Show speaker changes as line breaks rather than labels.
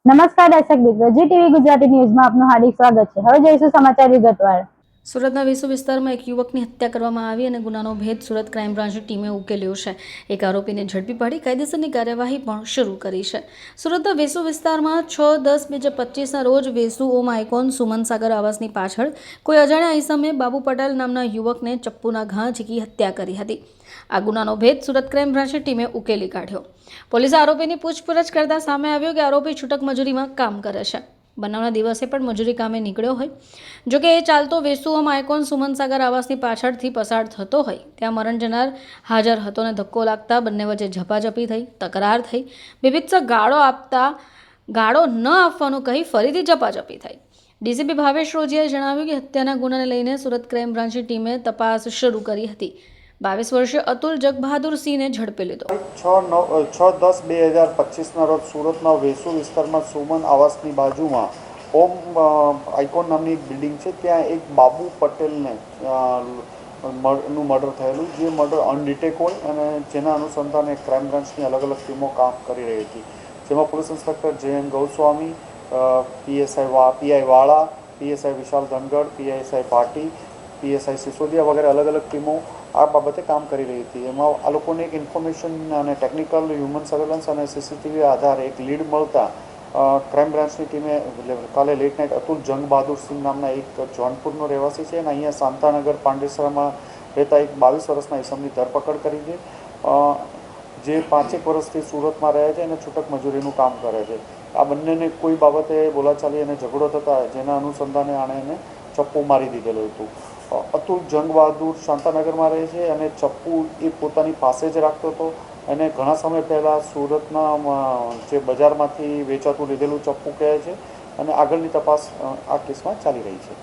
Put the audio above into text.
નમસ્કાર દર્શક મિત્રો, જી ટીવી ગુજરાતી ન્યૂઝમાં આપનું હાર્દિક સ્વાગત છે। હવે જોઈશું સમાચાર વિગતવાર।
સુરતના વેસુ વિસ્તારમાં એક યુવકની હત્યા કરવામાં આવી અને ગુનાનો ભેદ સુરત ક્રાઇમ બ્રાન્ચની ટીમે ઉકેલ્યો છે। એક આરોપીને ઝડપી પાડી કાયદેસરની કાર્યવાહી પણ શરૂ કરી છે। સુરતના વેસુ વિસ્તારમાં 6/10/2025ના રોજ વેસુ ઓમ આઇકોન સુમન સાગર આવાસની પાછળ કોઈ અજાણ્યા ઈસમે બાબુ પટેલ નામના યુવકને ચપ્પુના ઘા ઝીકી હત્યા કરી હતી। આ ગુનાનો ભેદ સુરત ક્રાઇમ બ્રાન્ચની ટીમે ઉકેલી કાઢ્યો। પોલીસે આરોપીની પૂછપરછ કરતા સામે આવ્યું કે આરોપી છૂટક મજૂરીમાં કામ કરે છે। બનાવના દિવસે પણ મજૂરી કામે નીકળ્યો હોય, જોકે એ ચાલતો વેસુ ઓમ આઇકોન સુમન સાગર આવાસની પાછળથી પસાર થતો હોય ત્યાં મરણ જનાર હાજર હતો ને ધક્કો લાગતા બંને વચ્ચે ઝપાઝપી થઈ, તકરાર થઈ, વિભિત્સ ગાળો ન આપવાનું કહી ફરીથી ઝપાઝપી થઈ। ડીસીપી ભાવેશ રોજીયાએ જણાવ્યું કે હત્યાના ગુનાને લઈને સુરત ક્રાઇમ બ્રાન્ચની ટીમે તપાસ શરૂ કરી હતી। 22 વર્ષીય અતુલ જગબહાદુર સિંહને ઝડપી લીધો।
6/10/2025ના રોજ સુરતના વેસુ વિસ્તારમાં સુમન આવાસની બાજુમાં ઓમ આઇકોન નામની એક બિલ્ડિંગ છે, ત્યાં એક બાબુ પટેલને નું મર્ડર થયેલું, જે મર્ડર અનડિટેક હોય અને જેના અનુસંધાને ક્રાઇમ બ્રાન્ચની અલગ અલગ ટીમો કામ કરી રહી હતી, જેમાં પોલીસ ઇન્સ્પેક્ટર જે.એન. ગોસ્વામી, પીઆઈ વાળા, પીએસઆઈ વિશાલ ધનગઢ, પીએસઆઈ ભાટી, પીએસઆઈ સિસોદિયા વગેરે અલગ અલગ ટીમો આ બાબતે કામ કરી રહી હતી। એમાં આ લોકોને એક ઇન્ફોર્મેશન અને ટેકનિકલ હ્યુમન સર્વેલન્સ અને સીસીટીવી આધારે એક લીડ મળતા ક્રાઇમ બ્રાન્ચની ટીમે કાલે લેટ નાઇટ અતુલ જંગ બહાદુર સિંહ નામના એક જોનપુરનો રહેવાસી છે અને અહીંયા શાંતાનગર પાંડેસરામાં રહેતા એક 22 વર્ષના ઈસમની ધરપકડ કરી છે, જે 5 વર્ષથી સુરતમાં રહે છે અને છૂટક મજૂરીનું કામ કરે છે। આ બંનેને કોઈ બાબતે બોલાચાલી અને ઝઘડો થતા જેના અનુસંધાને આણે એને ચપ્પુ મારી દીધેલું હતું। અતુલ જંગ બહાદુર શાંતાનગરમાં રહે છે અને ચપ્પુ એ પોતાની પાસે જ રાખતો હતો અને ઘણા સમય પહેલાં સુરતના જે બજારમાંથી વેચાતું લીધેલું ચપ્પુ કહે છે અને આગળની તપાસ આ કેસમાં ચાલી રહી છે।